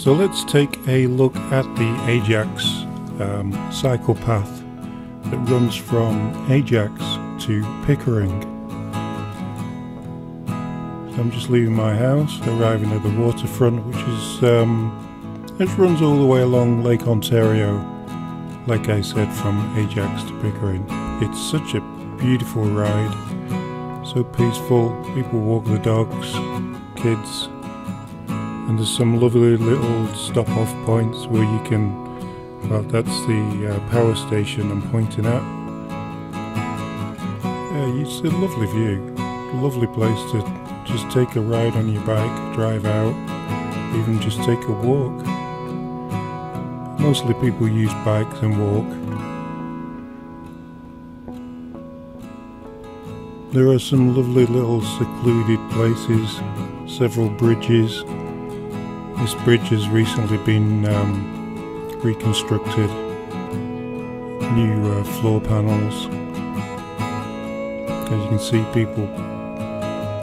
So let's take a look at the Ajax cycle path that runs from Ajax to Pickering. So I'm just leaving my house, arriving at the waterfront, which is it runs all the way along Lake Ontario, like I said, from Ajax to Pickering. It's such a beautiful ride, so peaceful. People walk the dogs, kids, and there's some lovely little stop-off points where you can, well, that's the power station I'm pointing at. Yeah, it's a lovely view, a lovely place to just take a ride on your bike, drive out, even just take a walk. Mostly people use bikes and walk. There are some lovely little secluded places, several bridges. This bridge has recently been reconstructed, new floor panels. As you can see, people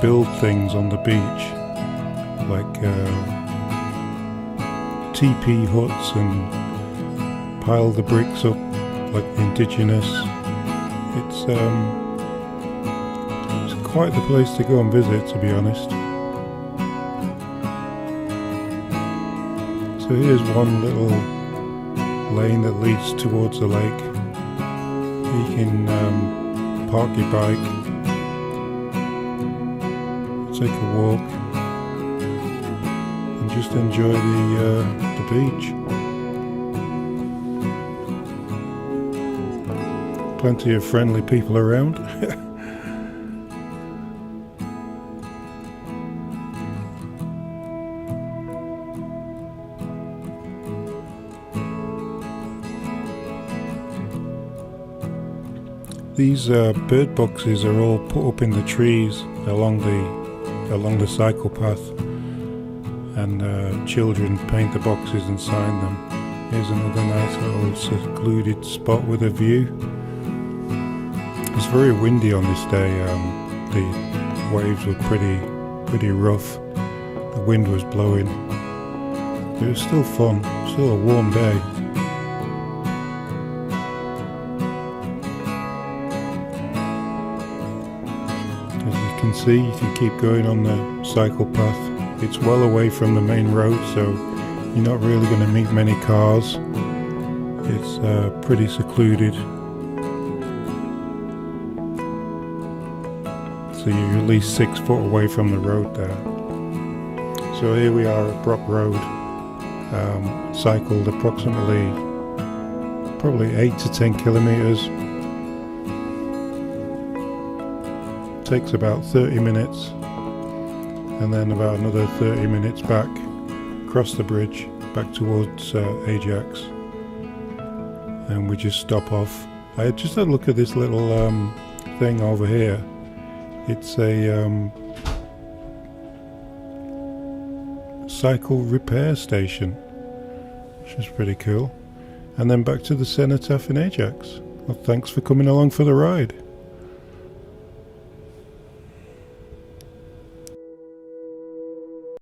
build things on the beach, like teepee huts, and pile the bricks up like the indigenous. It's quite the place to go and visit, to be honest. So here's one little lane that leads towards the lake. You can park your bike, take a walk, and just enjoy the beach. Plenty of friendly people around. These bird boxes are all put up in the trees along the cycle path, and children paint the boxes and sign them. Here's another nice little secluded spot with a view. It's very windy on this day. The waves were pretty rough. The wind was blowing. It was still fun, still a warm day. As you can see, you can keep going on the cycle path. It's well away from the main road, so you're not really going to meet many cars. It's pretty secluded. So you're at least 6 foot away from the road there. So here we are at Brock Road. Cycled approximately probably 8 to 10 kilometers. Takes about 30 minutes, and then about another 30 minutes back across the bridge back towards Ajax, and we just stop off. I just had a look at this little thing over here. It's a cycle repair station, which is pretty cool. And then back to the cenotaph in Ajax. Well, thanks for coming along for the ride.